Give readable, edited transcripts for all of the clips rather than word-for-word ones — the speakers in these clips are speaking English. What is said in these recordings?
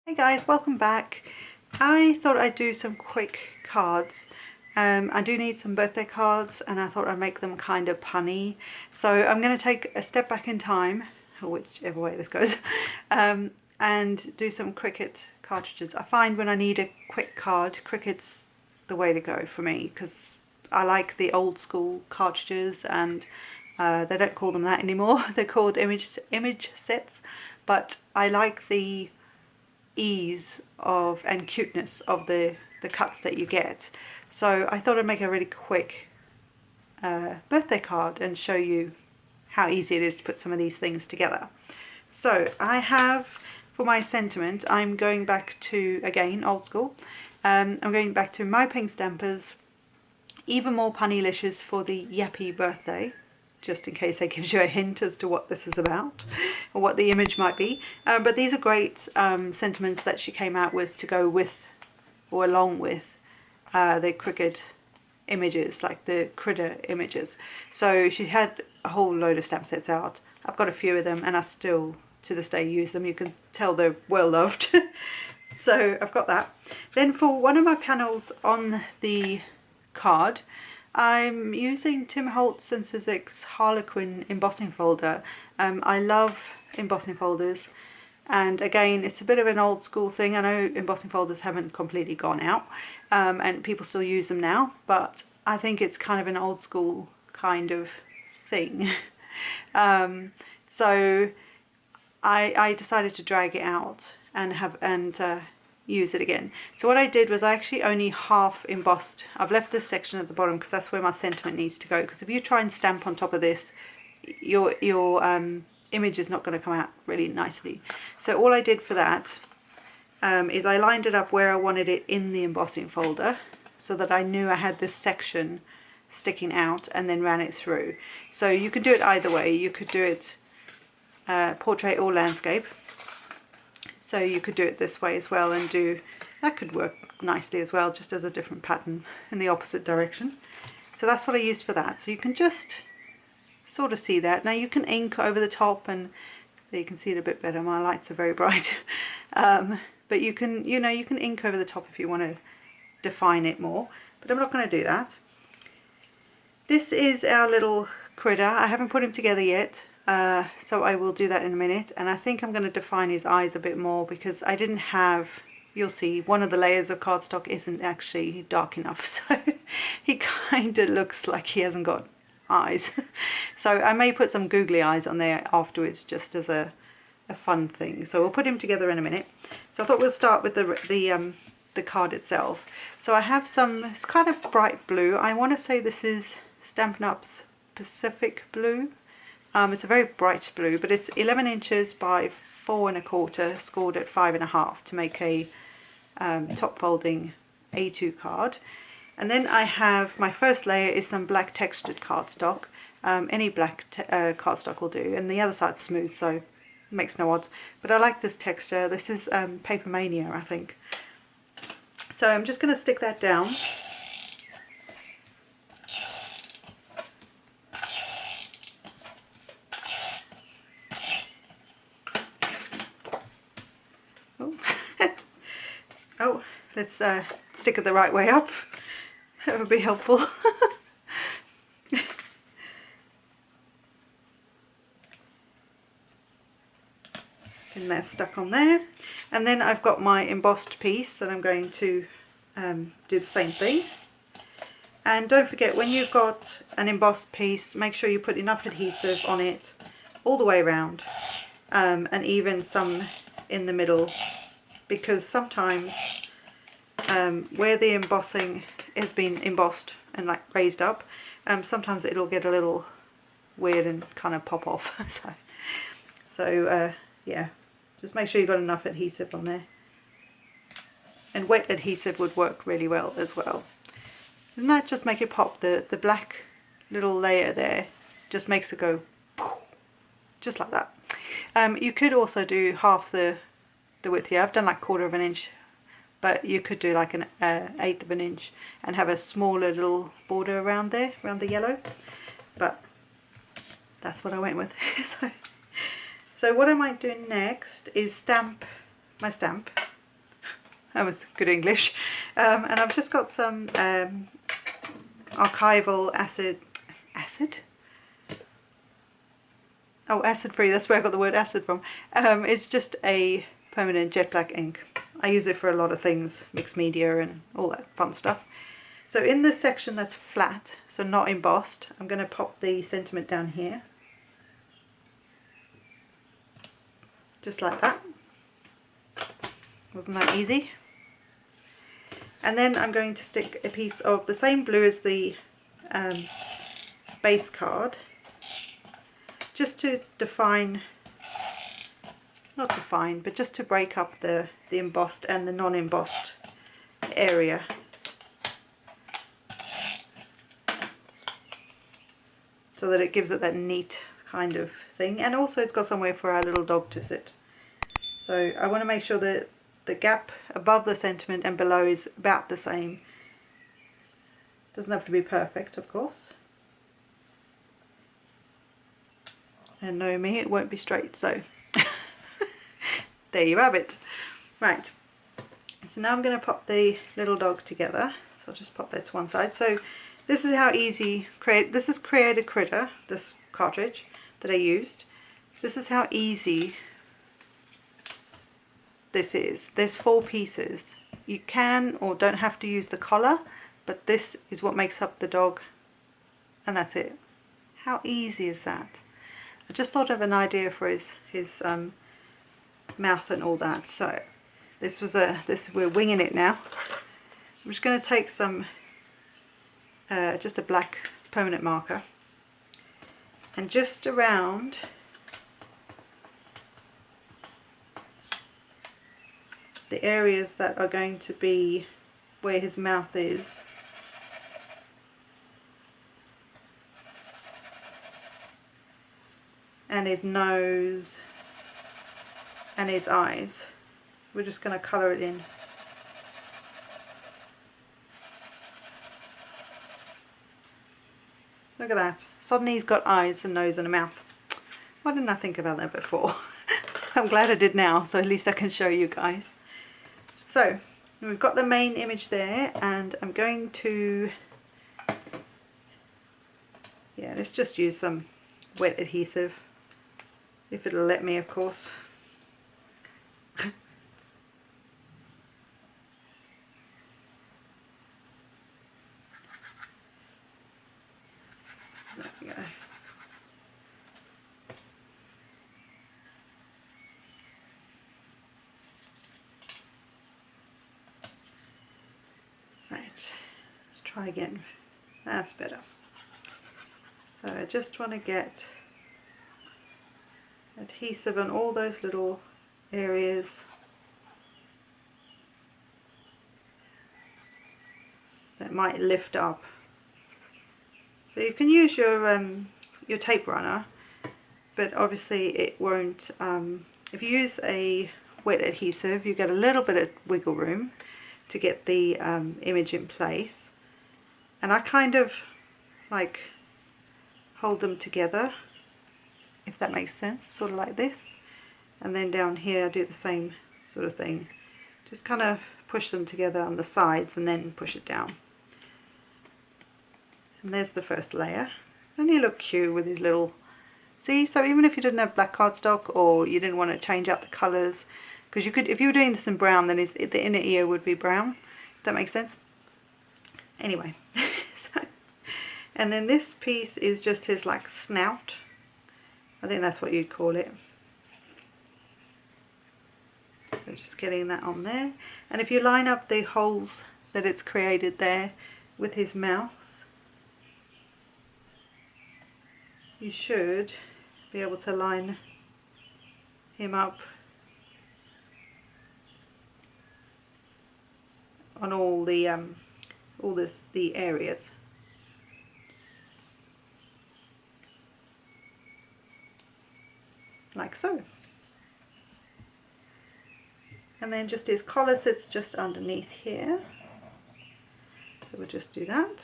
Hey guys, welcome back. I thought I'd do some quick cards. I do need some birthday cards and I thought I'd make them kind of punny. So I'm going to take a step back in time, or whichever way this goes, and do some Cricut cartridges. I find when I need a quick card, Cricut's the way to go for me because I like the old school cartridges, and they don't call them that anymore. They're called image sets, but I like the ease of and cuteness of the cuts that you get. So I thought I'd make a really quick birthday card and show you how easy it is to put some of these things together. So I have, for my sentiment, I'm going back to, again, old school. I'm going back to My Pink Stampers, Even More Punnylicious for the Yappy Birthday, just in case that gives you a hint as to what this is about or what the image might be. But these are great sentiments that she came out with to go with or along with the Cricut images, like the critter images. So she had a whole load of stamp sets out. I've got a few of them and I still to this day use them. You can tell they're well loved. So I've got that. Then for one of my panels on the card, I'm using Tim Holtz and Sizek's Harlequin embossing folder. I love embossing folders, and again it's a bit of an old school thing. I know embossing folders haven't completely gone out and people still use them now, but I think it's kind of an old school kind of thing. So I decided to drag it out and use it again. So what I did was I actually only half embossed. I've left this section at the bottom because that's where my sentiment needs to go, because if you try and stamp on top of this, your image is not going to come out really nicely. So all I did for that is I lined it up where I wanted it in the embossing folder so that I knew I had this section sticking out, and then ran it through. So you could do it either way. You could do it portrait or landscape. So you could do it this way as well, and that could work nicely as well, just as a different pattern in the opposite direction. So that's what I used for that. So you can just sort of see that. Now you can ink over the top, and there you can see it a bit better. My lights are very bright. But you can, you can ink over the top if you want to define it more, but I'm not going to do that. This is our little critter. I haven't put him together yet. So I will do that in a minute, and I think I'm going to define his eyes a bit more because I didn't have, you'll see, one of the layers of cardstock isn't actually dark enough, so he kind of looks like he hasn't got eyes. So I may put some googly eyes on there afterwards just as a fun thing. So we'll put him together in a minute. So I thought we'll start with the card itself. So I have some, it's kind of bright blue. I want to say this is Stampin' Up's Pacific Blue. It's a very bright blue, but it's 11 inches by 4 1/4, scored at 5 1/2 to make a top folding A2 card. And then I have, my first layer is some black textured cardstock. Any black cardstock will do, and the other side's smooth, so it makes no odds. But I like this texture. This is Paper Mania, I think. So I'm just going to stick that down. Oh, let's stick it the right way up. That would be helpful. And that's stuck on there. And then I've got my embossed piece that I'm going to do the same thing. And don't forget, when you've got an embossed piece, make sure you put enough adhesive on it all the way around, and even some in the middle, because sometimes where the embossing has been embossed and like raised up, sometimes it'll get a little weird and kind of pop off. so yeah, just make sure you've got enough adhesive on there, and wet adhesive would work really well as well. Doesn't that just make it pop? The black little layer there just makes it go just like that. You could also do half the width here. I've done like 1/4 of an inch, but you could do like an 1/8 of an inch and have a smaller little border around there, around the yellow. But that's what I went with. So what I might do next is stamp my stamp That was good English. And I've just got some archival acid. Oh, acid free, that's where I got the word acid from. It's just a permanent jet black ink. I use it for a lot of things, mixed media and all that fun stuff. So in this section that's flat, so not embossed, I'm going to pop the sentiment down here. Just like that. Wasn't that easy? And then I'm going to stick a piece of the same blue as the base card, just to define, not define, but just to break up the embossed and the non-embossed area. So that it gives it that neat kind of thing, and also it's got somewhere for our little dog to sit. So I want to make sure that the gap above the sentiment and below is about the same. Doesn't have to be perfect, of course. And know me, it won't be straight, so there you have it. Right, so now I'm going to pop the little dog together. So I'll just pop that to one side. So this is how easy, this is Create a Critter, this cartridge that I used. This is how easy this is. There's 4 pieces. You can or don't have to use the collar, but this is what makes up the dog, and that's it. How easy is that? I just thought of an idea for his mouth and all that. So we're winging it now. I'm just going to take some just a black permanent marker, and just around the areas that are going to be where his mouth is, and his nose and his eyes. We're just going to colour it in. Look at that. Suddenly he's got eyes and nose and a mouth. Why didn't I think about that before? I'm glad I did now, so at least I can show you guys. So we've got the main image there, and I'm going to, yeah, let's just use some wet adhesive, if it'll let me, of course. There we go. Right, let's try again. That's better. So I just want to get adhesive on all those little areas that might lift up. So you can use your tape runner, but obviously it won't. If you use a wet adhesive, you get a little bit of wiggle room to get the image in place. And I kind of like hold them together, if that makes sense, sort of like this. And then down here I do the same sort of thing. Just kind of push them together on the sides and then push it down. And there's the first layer. And he looked cute with his little, see, so even if you didn't have black cardstock or you didn't want to change out the colours, because you could, if you were doing this in brown, then the inner ear would be brown, if that makes sense. Anyway, so, and then this piece is just his like snout. I think that's what you'd call it. So just getting that on there. And if you line up the holes that it's created there with his mouth, you should be able to line him up on all the areas. Like so. And then just his collar sits just underneath here. So we'll just do that.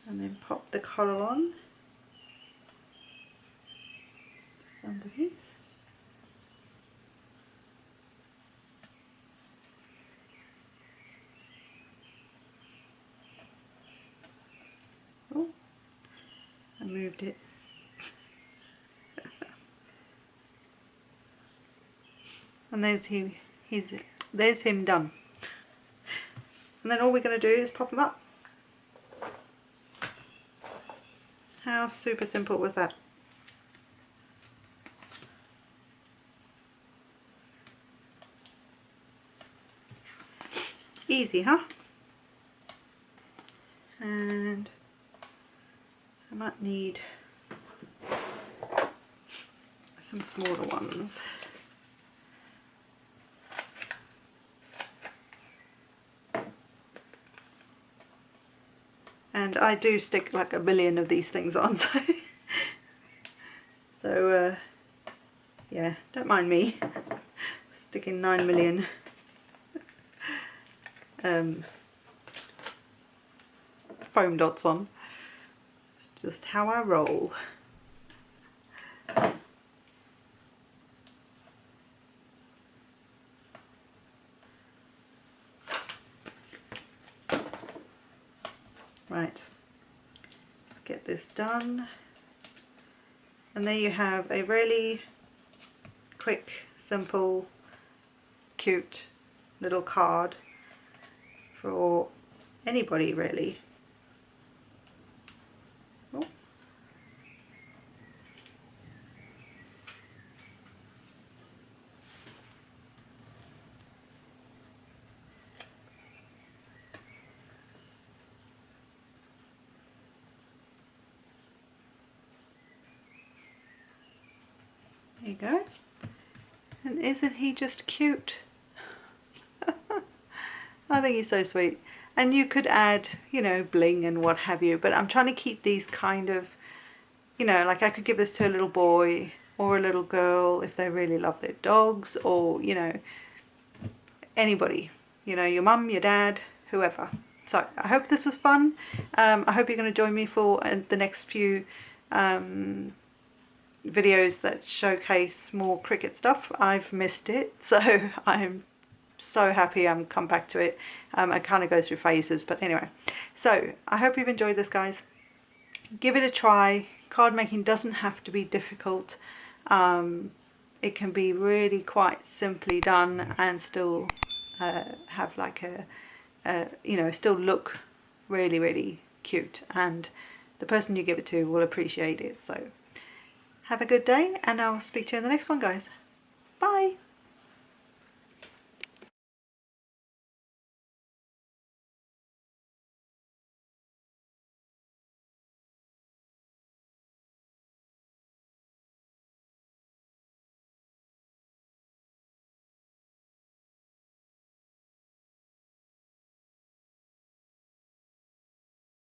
And then pop the collar on. Just underneath. shaped it. And there's him done. And then all we're going to do is pop them up. How super simple was that? Easy, huh? And I might need some smaller ones. And I do stick like a million of these things on, so yeah, don't mind me sticking 9 million foam dots on. It's just how I roll. Right, let's get this done. And there you have a really quick, simple, cute little card for anybody really. Oh. There you go. And isn't he just cute? I think he's so sweet. And you could add, you know, bling and what have you, but I'm trying to keep these kind of, you know, like I could give this to a little boy or a little girl if they really love their dogs, or, you know, anybody, you know, your mum, your dad, whoever. So I hope this was fun. I hope you're going to join me for the next few videos that showcase more Cricut stuff. I've missed it, so I'm so happy I'm come back to it. I kind of go through phases, but anyway. So I hope you've enjoyed this, guys. Give it a try. Card making doesn't have to be difficult. It can be really quite simply done and still have like you know, still look really, really cute, and the person you give it to will appreciate it. So have a good day, and I'll speak to you in the next one, guys.